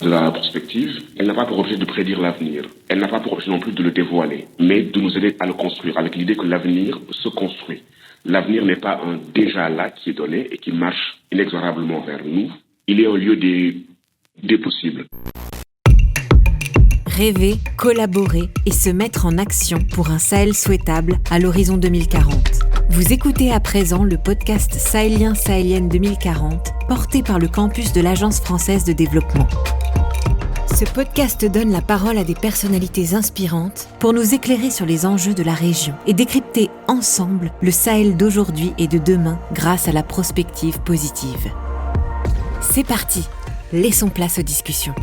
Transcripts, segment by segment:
de la prospective, elle n'a pas pour objet de prédire l'avenir. Elle n'a pas pour objet non plus de le dévoiler, mais de nous aider à le construire, avec l'idée que l'avenir se construit. L'avenir n'est pas un déjà là qui est donné et qui marche inexorablement vers nous. Il est au lieu des possibles. Rêver, collaborer et se mettre en action pour un Sahel souhaitable à l'horizon 2040. Vous écoutez à présent le podcast Sahélien-Sahélienne 2040, porté par le campus de l'Agence française de développement. Ce podcast donne la parole à des personnalités inspirantes pour nous éclairer sur les enjeux de la région et décrypter ensemble le Sahel d'aujourd'hui et de demain grâce à la prospective positive. C'est parti, laissons place aux discussions.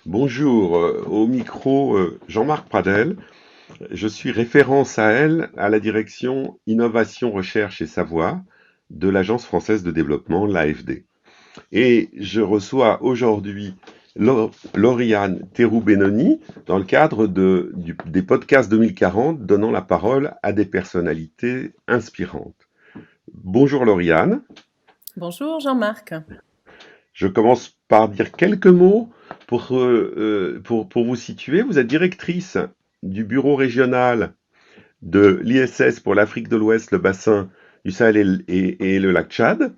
Bonjour, au micro Jean-Marc Pradel. Je suis référent Sahel à la direction Innovation, Recherche et Savoir de l'Agence française de développement, l'AFD. Et je reçois aujourd'hui Lauriane Terrou-Benoni dans le cadre des podcasts 2040 donnant la parole à des personnalités inspirantes. Bonjour Lauriane. Bonjour Jean-Marc. Je commence par dire quelques mots pour vous situer. Vous êtes directrice du bureau régional de l'ISS pour l'Afrique de l'Ouest, le bassin du Sahel et le lac Tchad.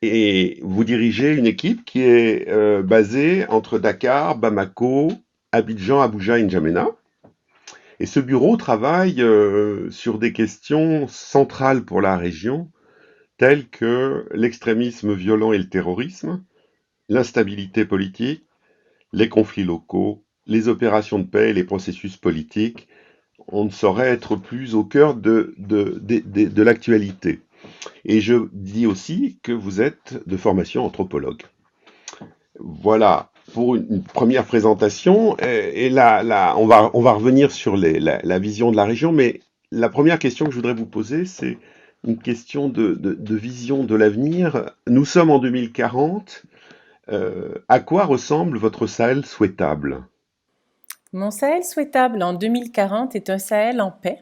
Et vous dirigez une équipe qui est basée entre Dakar, Bamako, Abidjan, Abuja et N'Djamena. Et ce bureau travaille sur des questions centrales pour la région, telles que l'extrémisme violent et le terrorisme, l'instabilité politique, les conflits locaux, les opérations de paix et les processus politiques. On ne saurait être plus au cœur de l'actualité. Et je dis aussi que vous êtes de formation anthropologue. Voilà pour une première présentation. Et là, on va revenir sur la vision de la région, mais la première question que je voudrais vous poser, c'est une question de vision de l'avenir. Nous sommes en 2040. À quoi ressemble votre Sahel souhaitable ? Mon Sahel souhaitable en 2040 est un Sahel en paix,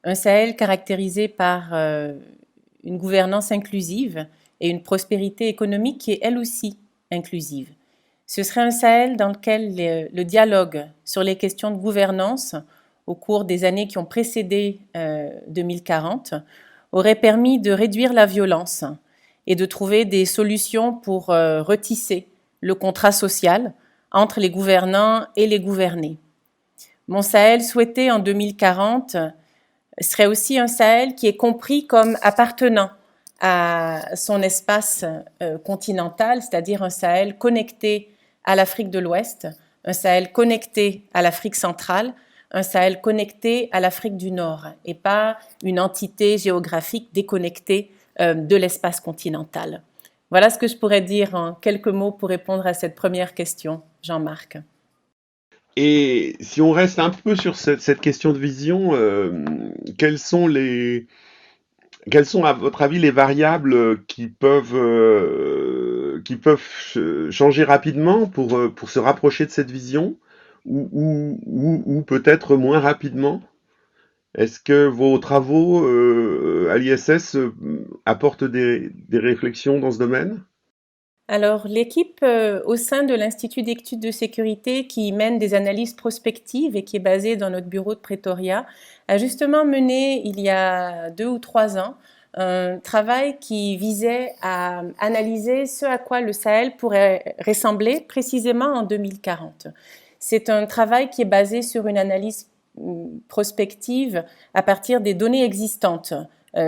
un Sahel caractérisé par une gouvernance inclusive et une prospérité économique qui est elle aussi inclusive. Ce serait un Sahel dans lequel le dialogue sur les questions de gouvernance au cours des années qui ont précédé 2040 aurait permis de réduire la violence et de trouver des solutions pour retisser le contrat social entre les gouvernants et les gouvernés. Mon Sahel souhaité en 2040 serait aussi un Sahel qui est compris comme appartenant à son espace continental, c'est-à-dire un Sahel connecté à l'Afrique de l'Ouest, un Sahel connecté à l'Afrique centrale, un Sahel connecté à l'Afrique du Nord, et pas une entité géographique déconnectée de l'espace continental. Voilà ce que je pourrais dire en quelques mots pour répondre à cette première question, Jean-Marc. Et si on reste un peu sur cette question de vision, quelles sont à votre avis les variables qui peuvent changer rapidement pour se rapprocher de cette vision ou peut-être moins rapidement? Est-ce que vos travaux à l'ISS apportent des réflexions dans ce domaine? Alors, l'équipe au sein de l'Institut d'études de sécurité qui mène des analyses prospectives et qui est basée dans notre bureau de Pretoria a justement mené, il y a 2 ou 3 ans, un travail qui visait à analyser ce à quoi le Sahel pourrait ressembler précisément en 2040. C'est un travail qui est basé sur une analyse prospective à partir des données existantes,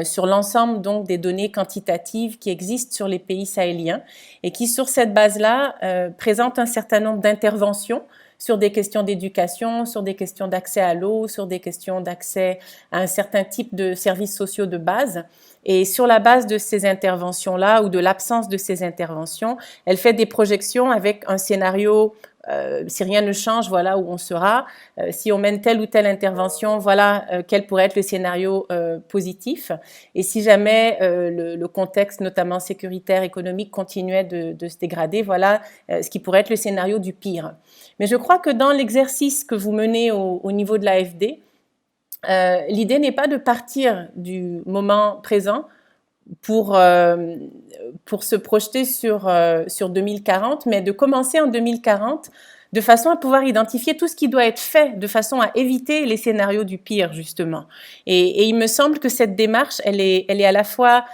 sur l'ensemble donc des données quantitatives qui existent sur les pays sahéliens et qui, sur cette base-là, présentent un certain nombre d'interventions sur des questions d'éducation, sur des questions d'accès à l'eau, sur des questions d'accès à un certain type de services sociaux de base. Et sur la base de ces interventions-là ou de l'absence de ces interventions, elle fait des projections avec un scénario si rien ne change, voilà où on sera. Si on mène telle ou telle intervention, voilà quel pourrait être le scénario positif. Et si jamais le contexte, notamment sécuritaire, économique, continuait de se dégrader, voilà ce qui pourrait être le scénario du pire. Mais je crois que dans l'exercice que vous menez au niveau de l'AFD, l'idée n'est pas de partir du moment présent pour se projeter sur 2040, mais de commencer en 2040 de façon à pouvoir identifier tout ce qui doit être fait, de façon à éviter les scénarios du pire, justement. Et il me semble que cette démarche, elle est à la fois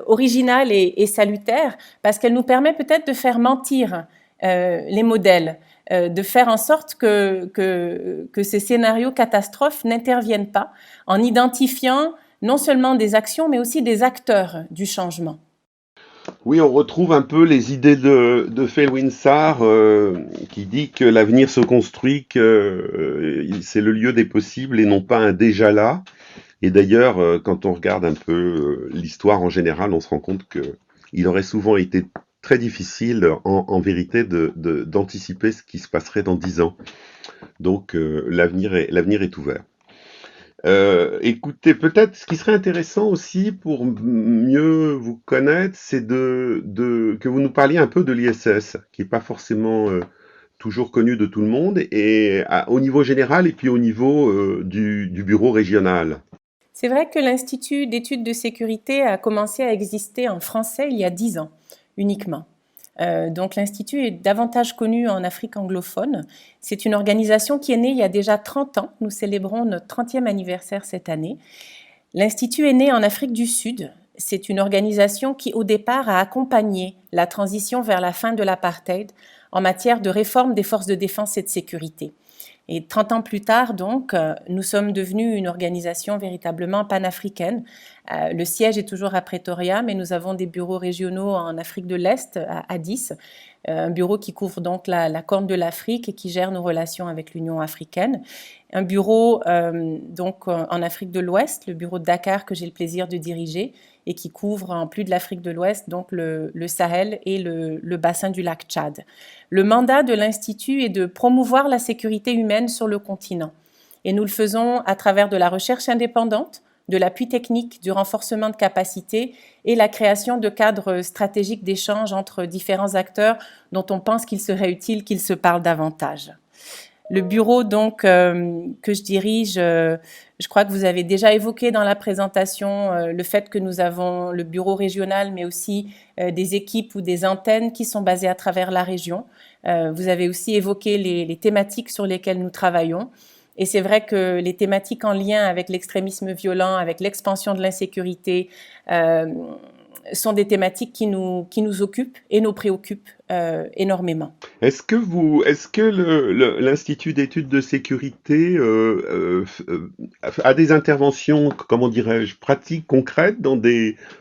originale et salutaire, parce qu'elle nous permet peut-être de faire mentir les modèles, de faire en sorte que ces scénarios catastrophes n'interviennent pas, en identifiant non seulement des actions, mais aussi des acteurs du changement. Oui, on retrouve un peu les idées de Felwine Sarr qui dit que l'avenir se construit, que c'est le lieu des possibles et non pas un déjà là. Et d'ailleurs, quand on regarde un peu l'histoire en général, on se rend compte qu'il aurait souvent été très difficile en vérité d'anticiper ce qui se passerait dans 10 ans. Donc l'avenir est ouvert. Écoutez, peut-être ce qui serait intéressant aussi pour mieux vous connaître, c'est que vous nous parliez un peu de l'ISS, qui n'est pas forcément toujours connu de tout le monde, et au niveau général et puis au niveau du bureau régional. C'est vrai que l'Institut d'études de sécurité a commencé à exister en français il y a 10 ans uniquement. Donc l'Institut est davantage connu en Afrique anglophone. C'est une organisation qui est née il y a déjà 30 ans. Nous célébrons notre 30e anniversaire cette année. L'Institut est né en Afrique du Sud. C'est une organisation qui, au départ, a accompagné la transition vers la fin de l'apartheid en matière de réforme des forces de défense et de sécurité. Et 30 ans plus tard, donc, nous sommes devenus une organisation véritablement panafricaine. Le siège est toujours à Pretoria, mais nous avons des bureaux régionaux en Afrique de l'Est, à Addis, un bureau qui couvre donc la Corne de l'Afrique et qui gère nos relations avec l'Union africaine. Un bureau donc en Afrique de l'Ouest, le bureau de Dakar que j'ai le plaisir de diriger et qui couvre en plus de l'Afrique de l'Ouest donc le Sahel et le bassin du lac Tchad. Le mandat de l'Institut est de promouvoir la sécurité humaine sur le continent et nous le faisons à travers de la recherche indépendante, de l'appui technique, du renforcement de capacités et la création de cadres stratégiques d'échange entre différents acteurs dont on pense qu'il serait utile qu'ils se parlent davantage. Le bureau donc que je dirige, je crois que vous avez déjà évoqué dans la présentation le fait que nous avons le bureau régional, mais aussi des équipes ou des antennes qui sont basées à travers la région. Vous avez aussi évoqué les thématiques sur lesquelles nous travaillons. Et c'est vrai que les thématiques en lien avec l'extrémisme violent, avec l'expansion de l'insécurité, sont des thématiques qui nous occupent et nous préoccupent énormément. Est-ce que l'Institut d'études de sécurité a des interventions, comment dirais-je, pratiques, concrètes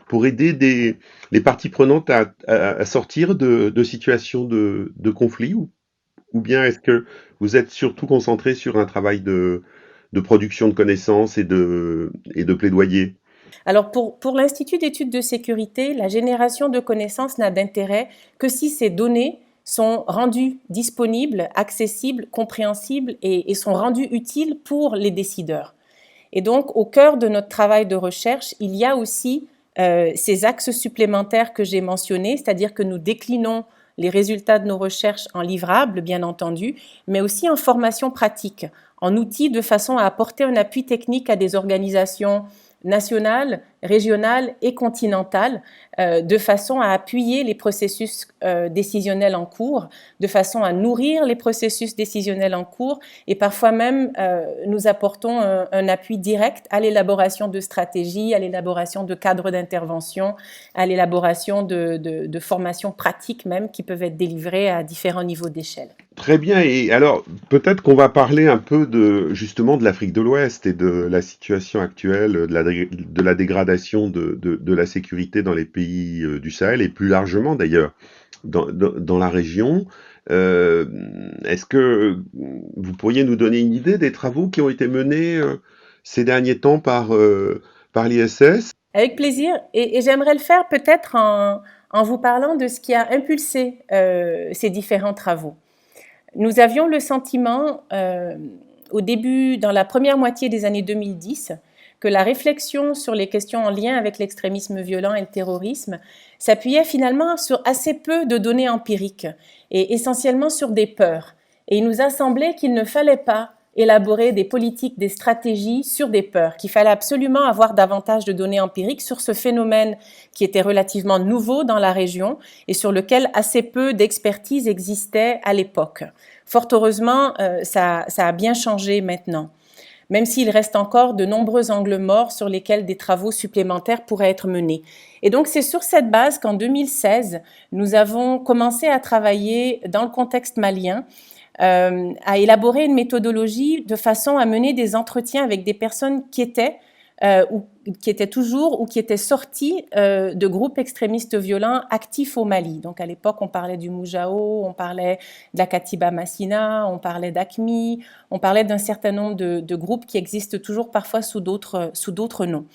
pour aider les parties prenantes à sortir de situations de conflit ou bien est-ce que vous êtes surtout concentré sur un travail de production de connaissances et de plaidoyer? Alors pour l'Institut d'études de sécurité, la génération de connaissances n'a d'intérêt que si ces données sont rendues disponibles, accessibles, compréhensibles et sont rendues utiles pour les décideurs. Et donc au cœur de notre travail de recherche, il y a aussi ces axes supplémentaires que j'ai mentionnés, c'est-à-dire que nous déclinons les résultats de nos recherches en livrables, bien entendu, mais aussi en formation pratique, en outils de façon à apporter un appui technique à des organisations nationales, régionales et continentales, de façon à appuyer les processus décisionnels en cours, de façon à nourrir les processus décisionnels en cours et parfois même nous apportons un appui direct à l'élaboration de stratégies, à l'élaboration de cadres d'intervention, à l'élaboration de formations pratiques même qui peuvent être délivrées à différents niveaux d'échelle. Très bien, et alors peut-être qu'on va parler un peu justement de l'Afrique de l'Ouest et de la situation actuelle, de la dégradation de la sécurité dans les pays du Sahel et plus largement d'ailleurs dans la région. Est-ce que vous pourriez nous donner une idée des travaux qui ont été menés ces derniers temps par l'ISS? Avec plaisir, et j'aimerais le faire peut-être en vous parlant de ce qui a impulsé ces différents travaux. Nous avions le sentiment, au début, dans la première moitié des années 2010, que la réflexion sur les questions en lien avec l'extrémisme violent et le terrorisme s'appuyait finalement sur assez peu de données empiriques et essentiellement sur des peurs. Et il nous a semblé qu'il ne fallait pas élaborer des politiques, des stratégies sur des peurs, qu'il fallait absolument avoir davantage de données empiriques sur ce phénomène qui était relativement nouveau dans la région et sur lequel assez peu d'expertise existait à l'époque. Fort heureusement, ça a bien changé maintenant, même s'il reste encore de nombreux angles morts sur lesquels des travaux supplémentaires pourraient être menés. Et donc, c'est sur cette base qu'en 2016, nous avons commencé à travailler dans le contexte malien, à élaborer une méthodologie de façon à mener des entretiens avec des personnes qui étaient toujours ou qui étaient sorties de groupes extrémistes violents actifs au Mali. Donc à l'époque, on parlait du Moujao, on parlait de la Katiba Massina, on parlait d'AQMI, on parlait d'un certain nombre de groupes qui existent toujours parfois sous d'autres noms.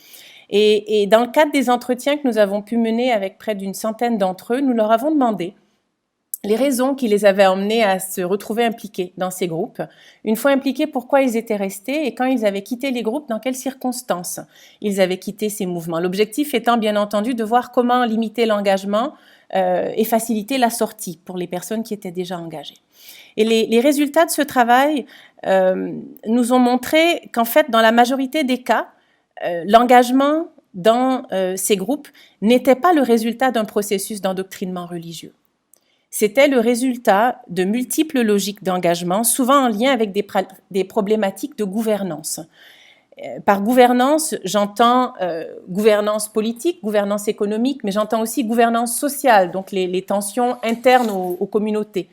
Et dans le cadre des entretiens que nous avons pu mener avec près d'une centaine d'entre eux, nous leur avons demandé les raisons qui les avaient emmenés à se retrouver impliqués dans ces groupes. Une fois impliqués, pourquoi ils étaient restés et quand ils avaient quitté les groupes, dans quelles circonstances ils avaient quitté ces mouvements. L'objectif étant bien entendu de voir comment limiter l'engagement et faciliter la sortie pour les personnes qui étaient déjà engagées. Et les résultats de ce travail nous ont montré qu'en fait, dans la majorité des cas, l'engagement dans ces groupes n'était pas le résultat d'un processus d'endoctrinement religieux. C'était le résultat de multiples logiques d'engagement, souvent en lien avec des problématiques de gouvernance. Par gouvernance, j'entends gouvernance politique, gouvernance économique, mais j'entends aussi gouvernance sociale, donc les tensions internes aux communautés.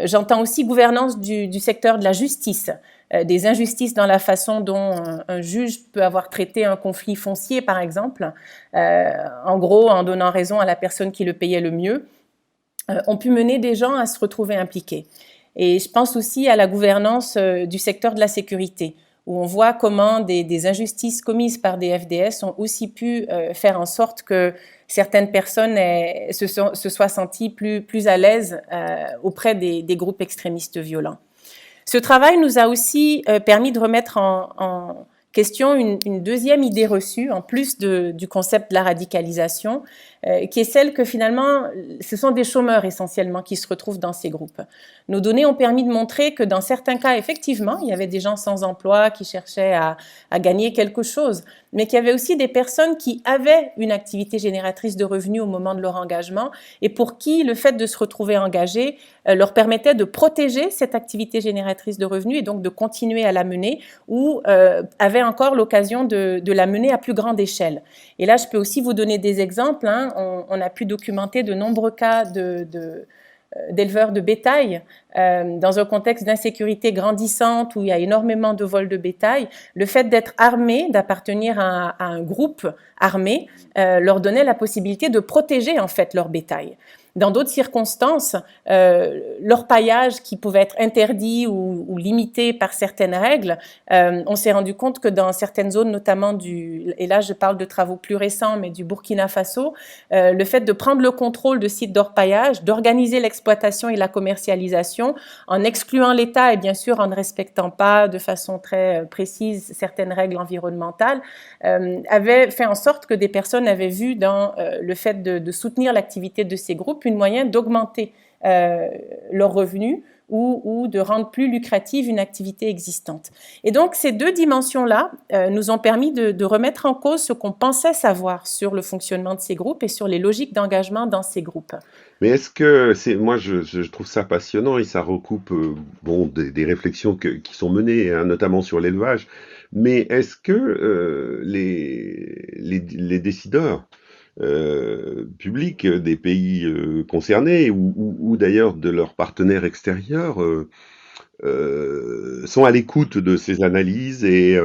J'entends aussi gouvernance du secteur de la justice, des injustices dans la façon dont un juge peut avoir traité un conflit foncier, par exemple, en gros en donnant raison à la personne qui le payait le mieux, ont pu mener des gens à se retrouver impliqués. Et je pense aussi à la gouvernance du secteur de la sécurité, où on voit comment des injustices commises par des FDS ont aussi pu faire en sorte que certaines personnes se soient senties plus à l'aise auprès des groupes extrémistes violents. Ce travail nous a aussi permis de remettre en question une deuxième idée reçue, en plus du concept de la radicalisation, qui est celle que finalement, ce sont des chômeurs essentiellement qui se retrouvent dans ces groupes. Nos données ont permis de montrer que dans certains cas, effectivement, il y avait des gens sans emploi qui cherchaient à gagner quelque chose, mais qu'il y avait aussi des personnes qui avaient une activité génératrice de revenus au moment de leur engagement et pour qui le fait de se retrouver engagés leur permettait de protéger cette activité génératrice de revenus et donc de continuer à la mener ou avaient encore l'occasion de la mener à plus grande échelle. Et là, je peux aussi vous donner des exemples. On a pu documenter de nombreux cas d'éleveurs de bétail dans un contexte d'insécurité grandissante où il y a énormément de vols de bétail. Le fait d'être armé, d'appartenir à un groupe armé, leur donnait la possibilité de protéger en fait leur bétail. Dans d'autres circonstances, l'orpaillage qui pouvait être interdit ou limité par certaines règles, on s'est rendu compte que dans certaines zones, notamment et là je parle de travaux plus récents, mais du Burkina Faso, le fait de prendre le contrôle de sites d'orpaillage, d'organiser l'exploitation et la commercialisation, en excluant l'État et bien sûr en ne respectant pas de façon très précise certaines règles environnementales, avait fait en sorte que des personnes avaient vu dans le fait de soutenir l'activité de ces groupes une moyen d'augmenter leurs revenus ou de rendre plus lucrative une activité existante. Et donc, ces deux dimensions-là nous ont permis de remettre en cause ce qu'on pensait savoir sur le fonctionnement de ces groupes et sur les logiques d'engagement dans ces groupes. Mais est-ce que moi je trouve ça passionnant et ça recoupe des réflexions qui sont menées, hein, notamment sur l'élevage. Mais est-ce que les décideurs publics des pays concernés ou d'ailleurs de leurs partenaires extérieurs sont à l'écoute de ces analyses et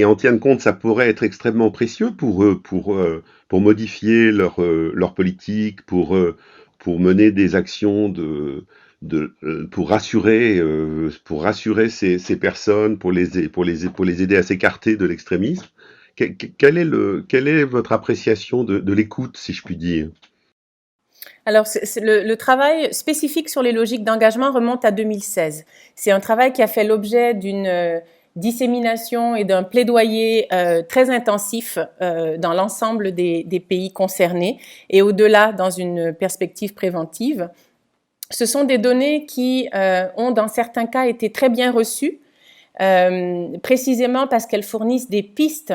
en tiennent compte? Ça pourrait être extrêmement précieux pour eux, pour modifier leur politique, pour mener des actions pour rassurer ces personnes, pour les aider à s'écarter de l'extrémisme. Quelle est votre appréciation de l'écoute, si je puis dire? Alors, le travail spécifique sur les logiques d'engagement remonte à 2016. C'est un travail qui a fait l'objet d'une dissémination et d'un plaidoyer très intensif dans l'ensemble des pays concernés et au-delà dans une perspective préventive. Ce sont des données qui ont dans certains cas été très bien reçues précisément parce qu'elles fournissent des pistes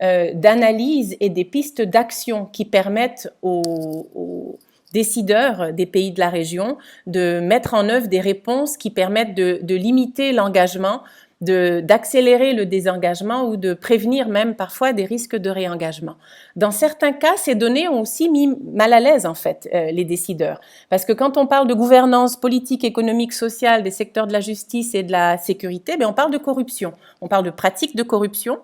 d'analyse et des pistes d'action qui permettent aux décideurs des pays de la région de mettre en œuvre des réponses qui permettent de limiter l'engagement, d'accélérer le désengagement ou de prévenir même parfois des risques de réengagement. Dans certains cas, ces données ont aussi mis mal à l'aise en fait les décideurs, parce que quand on parle de gouvernance politique, économique, sociale des secteurs de la justice et de la sécurité, on parle de corruption, on parle de pratiques de corruption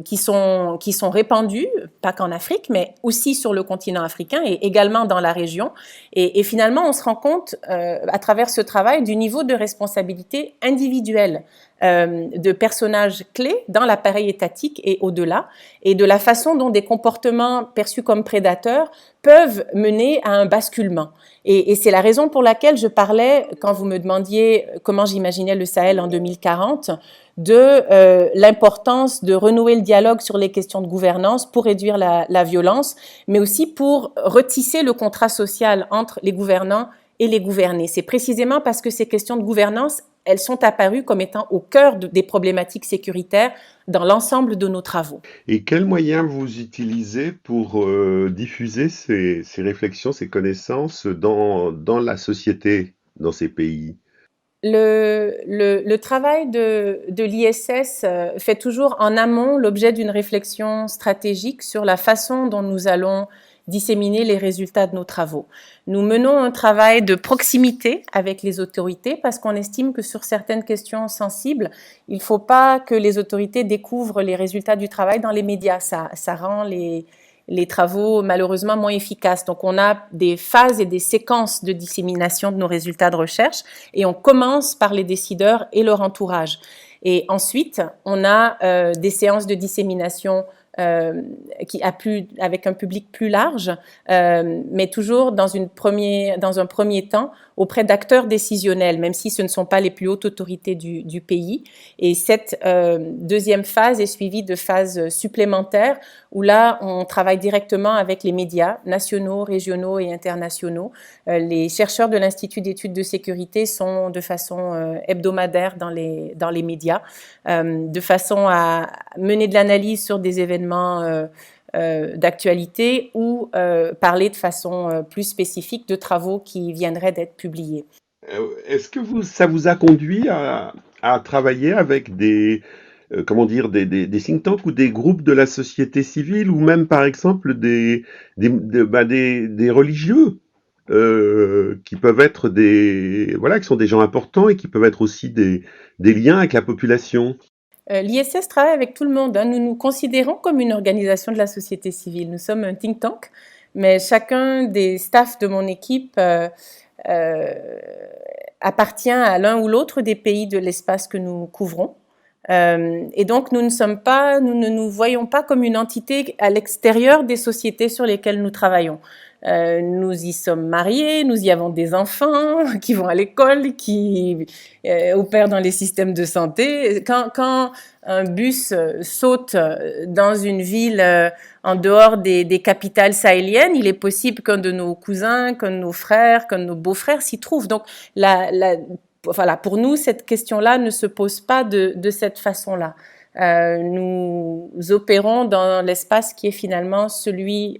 qui sont répandues, pas qu'en Afrique, mais aussi sur le continent africain et également dans la région. Et finalement, on se rend compte à travers ce travail du niveau de responsabilité individuelle de personnages clés dans l'appareil étatique et au-delà, et de la façon dont des comportements perçus comme prédateurs peuvent mener à un basculement. Et c'est la raison pour laquelle je parlais, quand vous me demandiez comment j'imaginais le Sahel en 2040, de l'importance de renouer le dialogue sur les questions de gouvernance pour réduire la violence, mais aussi pour retisser le contrat social entre les gouvernants et les gouvernés. C'est précisément parce que ces questions de gouvernance, elles sont apparues comme étant au cœur des problématiques sécuritaires dans l'ensemble de nos travaux. Et quels moyens vous utilisez pour diffuser ces réflexions, ces connaissances dans la société, dans ces pays? Le travail de l'ISS fait toujours en amont l'objet d'une réflexion stratégique sur la façon dont nous allons disséminer les résultats de nos travaux. Nous menons un travail de proximité avec les autorités parce qu'on estime que sur certaines questions sensibles, il ne faut pas que les autorités découvrent les résultats du travail dans les médias. Ça rend les travaux malheureusement moins efficaces. Donc on a des phases et des séquences de dissémination de nos résultats de recherche et on commence par les décideurs et leur entourage. Et ensuite, on a des séances de dissémination avec un public plus large, mais toujours dans un premier temps auprès d'acteurs décisionnels, même si ce ne sont pas les plus hautes autorités du pays. Et cette deuxième phase est suivie de phases supplémentaires où là, on travaille directement avec les médias nationaux, régionaux et internationaux. Les chercheurs de l'Institut d'études de sécurité sont de façon hebdomadaire dans les médias, de façon à mener de l'analyse sur des événements d'actualité ou parler de façon plus spécifique de travaux qui viendraient d'être publiés. Est-ce que ça vous a conduit à travailler avec des think tanks ou des groupes de la société civile ou même par exemple des religieux qui peuvent être qui sont des gens importants et qui peuvent être aussi des liens avec la population? L'ISS travaille avec tout le monde. Nous nous considérons comme une organisation de la société civile. Nous sommes un think tank, mais chacun des staffs de mon équipe appartient à l'un ou l'autre des pays de l'espace que nous couvrons. Et donc nous ne nous voyons pas comme une entité à l'extérieur des sociétés sur lesquelles nous travaillons. Nous y sommes mariés, nous y avons des enfants qui vont à l'école, qui opèrent dans les systèmes de santé. Quand un bus saute dans une ville en dehors des capitales sahéliennes, il est possible qu'un de nos cousins, qu'un de nos frères, qu'un de nos beaux-frères s'y trouve. Donc voilà, pour nous, cette question-là ne se pose pas de cette façon-là. Nous opérons dans l'espace qui est finalement celui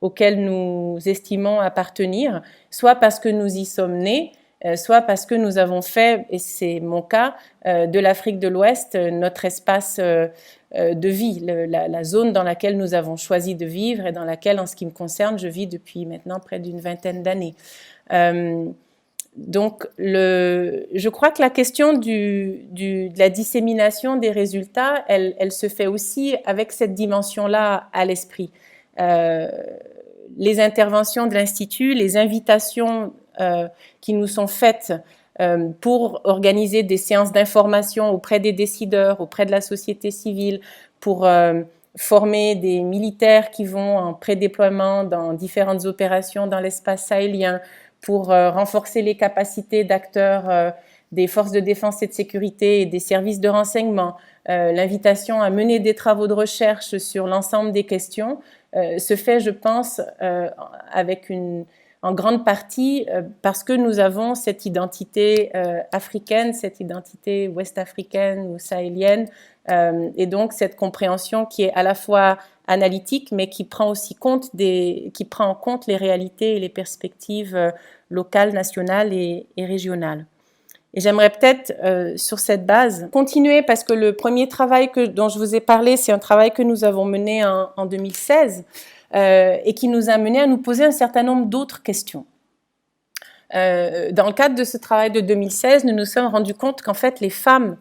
auquel nous estimons appartenir, soit parce que nous y sommes nés, soit parce que nous avons fait, et c'est mon cas, de l'Afrique de l'Ouest notre espace de vie, la zone dans laquelle nous avons choisi de vivre et dans laquelle, en ce qui me concerne, je vis depuis maintenant près d'une vingtaine d'années. Donc, je crois que la question de la dissémination des résultats, elle se fait aussi avec cette dimension-là à l'esprit. Les interventions de l'Institut, les invitations qui nous sont faites pour organiser des séances d'information auprès des décideurs, auprès de la société civile, pour former des militaires qui vont en prédéploiement dans différentes opérations dans l'espace sahélien, pour renforcer les capacités d'acteurs des forces de défense et de sécurité et des services de renseignement, l'invitation à mener des travaux de recherche sur l'ensemble des questions se fait, je pense, avec en grande partie parce que nous avons cette identité africaine, cette identité ouest-africaine ou sahélienne, et donc cette compréhension qui est à la fois analytique, mais qui prend aussi en compte les réalités et les perspectives locales, nationales et régionales. Et j'aimerais peut-être, sur cette base, continuer parce que le premier travail dont je vous ai parlé, c'est un travail que nous avons mené en 2016 et qui nous a mené à nous poser un certain nombre d'autres questions. Dans le cadre de ce travail de 2016, nous nous sommes rendus compte qu'en fait, les femmes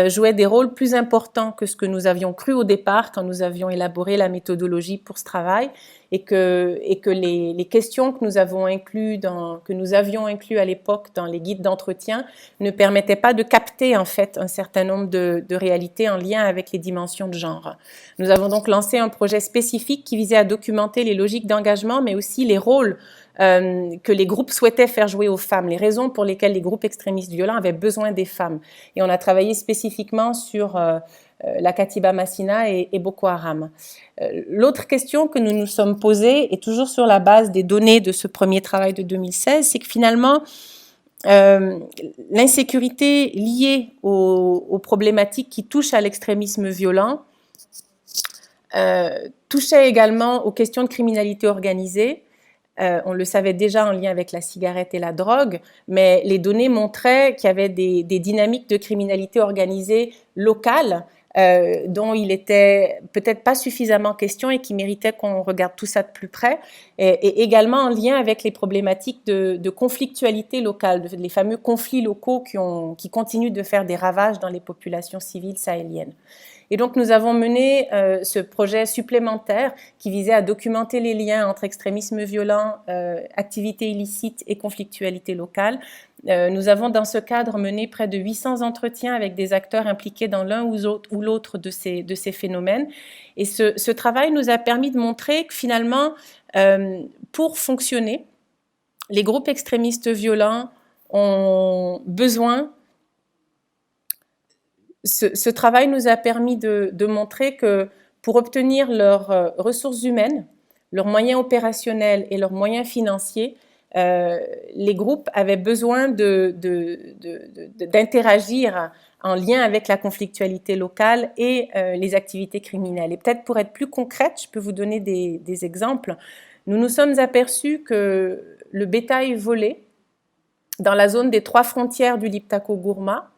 jouaient des rôles plus importants que ce que nous avions cru au départ quand nous avions élaboré la méthodologie pour ce travail et que les questions que nous avions inclus à l'époque dans les guides d'entretien ne permettaient pas de capter en fait un certain nombre de réalités en lien avec les dimensions de genre. Nous avons donc lancé un projet spécifique qui visait à documenter les logiques d'engagement mais aussi les rôles que les groupes souhaitaient faire jouer aux femmes, les raisons pour lesquelles les groupes extrémistes violents avaient besoin des femmes. Et on a travaillé spécifiquement sur la Katiba Masina et Boko Haram. L'autre question que nous nous sommes posée, et toujours sur la base des données de ce premier travail de 2016, c'est que finalement, l'insécurité liée aux problématiques qui touchent à l'extrémisme violent touchait également aux questions de criminalité organisée. On le savait déjà en lien avec la cigarette et la drogue, mais les données montraient qu'il y avait des dynamiques de criminalité organisée locale dont il était peut-être pas suffisamment question et qui méritaient qu'on regarde tout ça de plus près, et également en lien avec les problématiques de conflictualité locale, les fameux conflits locaux qui continuent de faire des ravages dans les populations civiles sahéliennes. Et donc, nous avons mené ce projet supplémentaire qui visait à documenter les liens entre extrémisme violent, activités illicites et conflictualité locale. Nous avons, dans ce cadre, mené près de 800 entretiens avec des acteurs impliqués dans l'un ou l'autre de ces phénomènes. Et ce travail nous a permis de montrer que finalement, pour fonctionner, les groupes extrémistes violents ont besoin. Ce travail nous a permis de montrer que pour obtenir leurs ressources humaines, leurs moyens opérationnels et leurs moyens financiers, les groupes avaient besoin d'interagir en lien avec la conflictualité locale et les activités criminelles. Et peut-être pour être plus concrète, je peux vous donner des exemples. Nous nous sommes aperçus que le bétail volé dans la zone des 3 frontières du Liptako-Gourma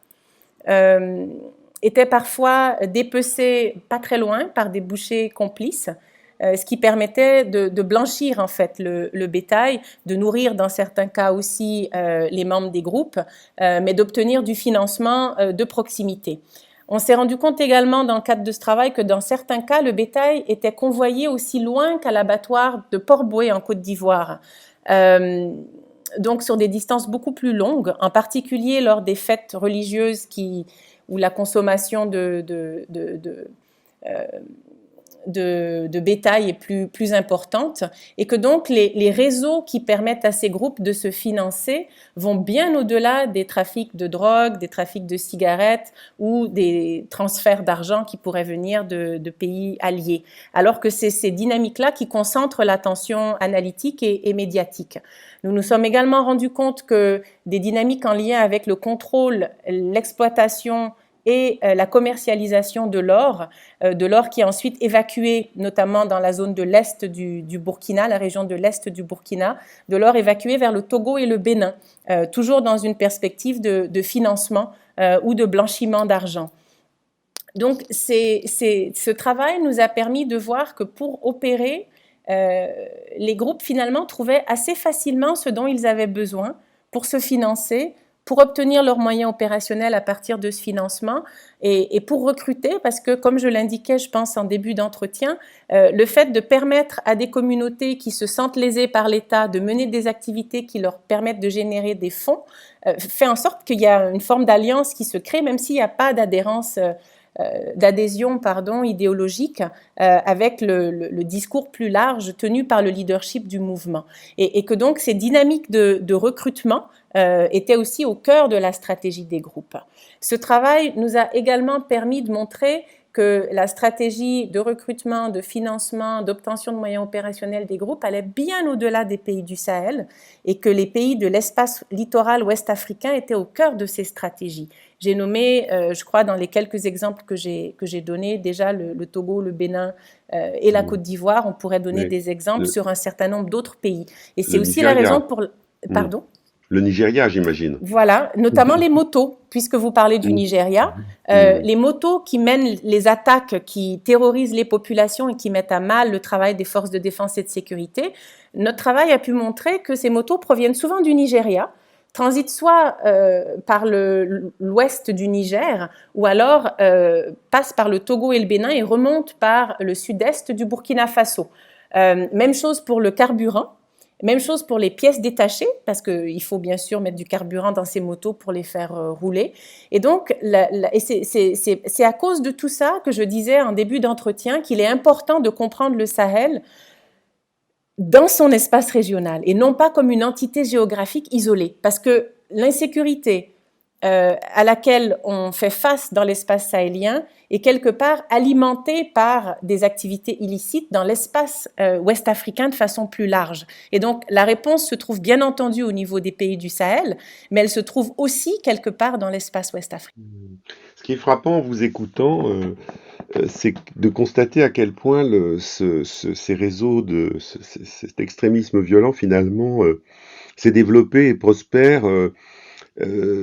était parfois dépecé pas très loin par des bouchers complices, ce qui permettait de blanchir en fait le bétail, de nourrir dans certains cas aussi les membres des groupes, mais d'obtenir du financement de proximité. On s'est rendu compte également dans le cadre de ce travail que dans certains cas, le bétail était convoyé aussi loin qu'à l'abattoir de Port-Bouët en Côte d'Ivoire. Donc sur des distances beaucoup plus longues, en particulier lors des fêtes religieuses où la consommation de bétail est plus importante, et que donc les réseaux qui permettent à ces groupes de se financer vont bien au-delà des trafics de drogue, des trafics de cigarettes ou des transferts d'argent qui pourraient venir de pays alliés, alors que c'est ces dynamiques-là qui concentrent l'attention analytique et médiatique. Nous nous sommes également rendus compte que des dynamiques en lien avec le contrôle, l'exploitation et la commercialisation de l'or qui est ensuite évacué, notamment dans la zone de l'Est du Burkina, la région de l'Est du Burkina, de l'or évacué vers le Togo et le Bénin, toujours dans une perspective de financement ou de blanchiment d'argent. Donc, ce travail nous a permis de voir que pour opérer, les groupes finalement trouvaient assez facilement ce dont ils avaient besoin pour se financer, pour obtenir leurs moyens opérationnels à partir de ce financement et pour recruter, parce que comme je l'indiquais, je pense en début d'entretien, le fait de permettre à des communautés qui se sentent lésées par l'État de mener des activités qui leur permettent de générer des fonds, fait en sorte qu'il y a une forme d'alliance qui se crée, même s'il n'y a pas d'adhésion idéologique avec le discours plus large tenu par le leadership du mouvement. Et que donc ces dynamiques de recrutement étaient aussi au cœur de la stratégie des groupes. Ce travail nous a également permis de montrer que la stratégie de recrutement, de financement, d'obtention de moyens opérationnels des groupes allait bien au-delà des pays du Sahel et que les pays de l'espace littoral ouest africain étaient au cœur de ces stratégies. J'ai nommé, je crois, dans les quelques exemples que j'ai donnés, déjà le Togo, le Bénin et la Côte d'Ivoire. On pourrait donner Oui. des exemples sur un certain nombre d'autres pays. Et c'est Le aussi la Nigeria. raison pour... Pardon ? Le Nigeria, j'imagine. Voilà, notamment les motos, puisque vous parlez du Nigeria. Les motos qui mènent les attaques, qui terrorisent les populations et qui mettent à mal le travail des forces de défense et de sécurité. Notre travail a pu montrer que ces motos proviennent souvent du Nigeria, transitent soit par l'ouest du Niger, ou alors passent par le Togo et le Bénin et remontent par le sud-est du Burkina Faso. Même chose pour le carburant. Même chose pour les pièces détachées, parce qu'il faut bien sûr mettre du carburant dans ces motos pour les faire rouler. Et donc, c'est à cause de tout ça que je disais en début d'entretien qu'il est important de comprendre le Sahel dans son espace régional et non pas comme une entité géographique isolée. Parce que l'insécurité à laquelle on fait face dans l'espace sahélien est quelque part alimentée par des activités illicites dans l'espace ouest africain de façon plus large. Et donc la réponse se trouve bien entendu au niveau des pays du Sahel, mais elle se trouve aussi quelque part dans l'espace ouest africain. Ce qui est frappant en vous écoutant, c'est de constater à quel point ces réseaux cet extrémisme violent finalement s'est développé et prospère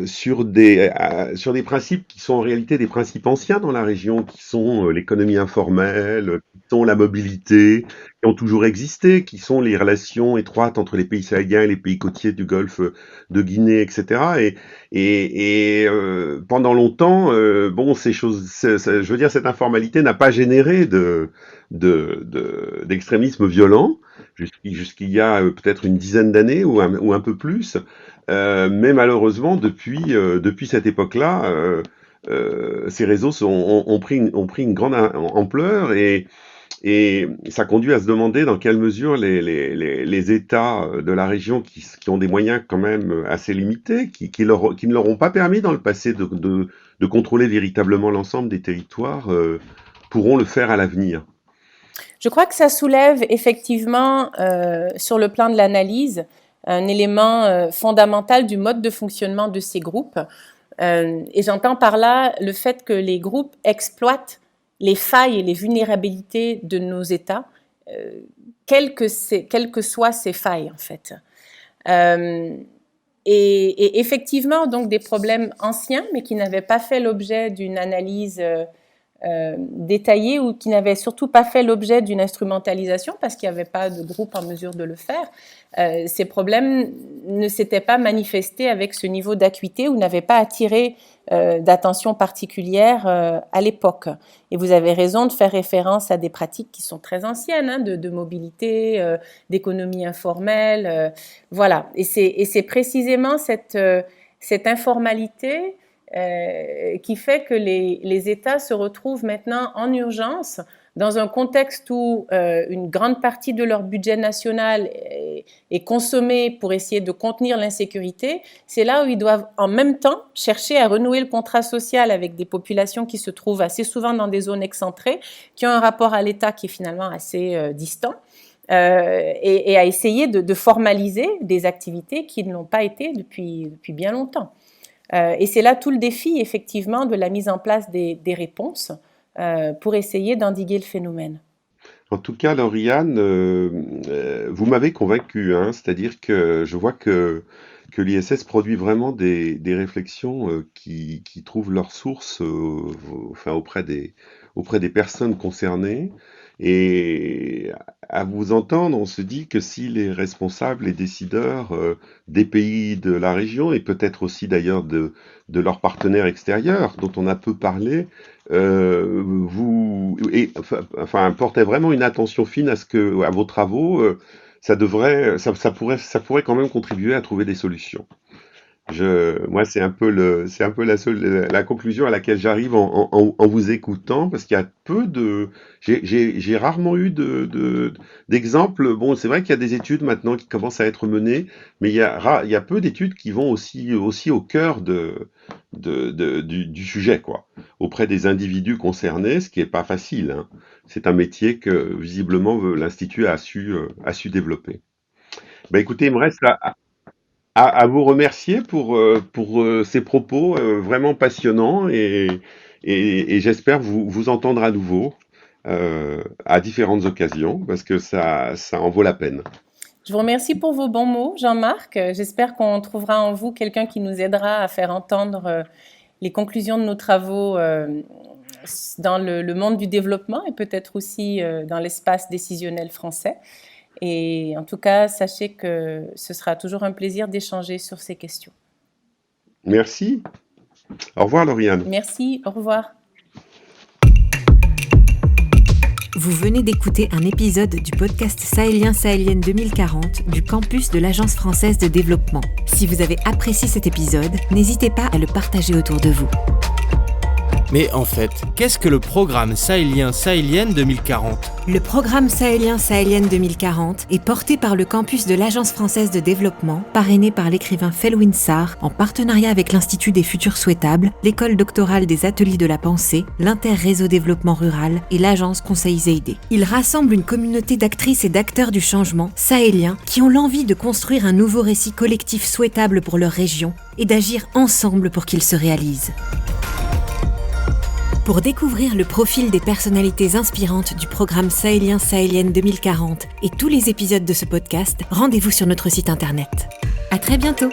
sur des principes qui sont en réalité des principes anciens dans la région, qui sont l'économie informelle, qui sont la mobilité, qui ont toujours existé, qui sont les relations étroites entre les pays sahéliens et les pays côtiers du golfe de Guinée, etc. Et pendant longtemps, bon, ces choses, je veux dire, cette informalité n'a pas généré d'extrémisme violent jusqu'il y a peut-être une dizaine d'années ou un peu plus. Mais malheureusement, depuis cette époque-là, ces réseaux ont pris une grande ampleur et ça conduit à se demander dans quelle mesure les États de la région qui ont des moyens quand même assez limités, qui ne leur ont pas permis dans le passé de contrôler véritablement l'ensemble des territoires, pourront le faire à l'avenir. Je crois que ça soulève effectivement, sur le plan de l'analyse, un élément fondamental du mode de fonctionnement de ces groupes. Et j'entends par là le fait que les groupes exploitent les failles et les vulnérabilités de nos États, quelles que soient ces failles, en fait. Et effectivement, donc, des problèmes anciens, mais qui n'avaient pas fait l'objet d'une analyse détaillée ou qui n'avaient surtout pas fait l'objet d'une instrumentalisation parce qu'il n'y avait pas de groupe en mesure de le faire. Ces problèmes ne s'étaient pas manifestés avec ce niveau d'acuité ou n'avaient pas attiré d'attention particulière à l'époque. Et vous avez raison de faire référence à des pratiques qui sont très anciennes, hein, de mobilité, d'économie informelle, voilà. Et c'est précisément cette informalité qui fait que les États se retrouvent maintenant en urgence dans un contexte où une grande partie de leur budget national est consommée pour essayer de contenir l'insécurité. C'est là où ils doivent en même temps chercher à renouer le contrat social avec des populations qui se trouvent assez souvent dans des zones excentrées, qui ont un rapport à l'État qui est finalement assez distant. Et à essayer de formaliser des activités qui ne l'ont pas été depuis bien longtemps. Et c'est là tout le défi, effectivement, de la mise en place des réponses pour essayer d'endiguer le phénomène. En tout cas, Lauriane, vous m'avez convaincu, hein, c'est-à-dire que je vois que l'ISS produit vraiment des réflexions qui trouvent leur source auprès des personnes concernées. Et à vous entendre, on se dit que si les responsables, les décideurs des pays de la région, et peut-être aussi d'ailleurs de leurs partenaires extérieurs, dont on a peu parlé, portaient vraiment une attention fine à vos travaux, ça pourrait quand même contribuer à trouver des solutions. Moi, c'est un peu la conclusion à laquelle j'arrive en vous écoutant, parce qu'il y a j'ai rarement eu d'exemples. Bon, c'est vrai qu'il y a des études maintenant qui commencent à être menées, mais il y a peu d'études qui vont aussi au cœur du sujet, quoi, auprès des individus concernés, ce qui est pas facile, hein. C'est un métier que, visiblement, l'Institut a su développer. Ben, écoutez, il me reste à vous remercier pour ces propos vraiment passionnants et j'espère vous entendre à nouveau à différentes occasions parce que ça en vaut la peine. Je vous remercie pour vos bons mots, Jean-Marc. J'espère qu'on trouvera en vous quelqu'un qui nous aidera à faire entendre les conclusions de nos travaux dans le monde du développement et peut-être aussi dans l'espace décisionnel français. Et en tout cas, sachez que ce sera toujours un plaisir d'échanger sur ces questions. Merci. Au revoir, Lauriane. Merci, au revoir. Vous venez d'écouter un épisode du podcast Sahélien-Sahélienne 2040 du campus de l'Agence française de développement. Si vous avez apprécié cet épisode, n'hésitez pas à le partager autour de vous. Mais en fait, qu'est-ce que le programme Sahélien-Sahélienne 2040 ? Le programme Sahélien-Sahélienne 2040 est porté par le campus de l'Agence française de développement, parrainé par l'écrivain Felwine Sarr, en partenariat avec l'Institut des futurs souhaitables, l'école doctorale des ateliers de la pensée, l'Inter-Réseau développement rural et l'Agence Conseil Zeidé. Il rassemble une communauté d'actrices et d'acteurs du changement, sahéliens, qui ont l'envie de construire un nouveau récit collectif souhaitable pour leur région et d'agir ensemble pour qu'il se réalise. Pour découvrir le profil des personnalités inspirantes du programme Sahélien-Sahélienne 2040 et tous les épisodes de ce podcast, rendez-vous sur notre site internet. À très bientôt!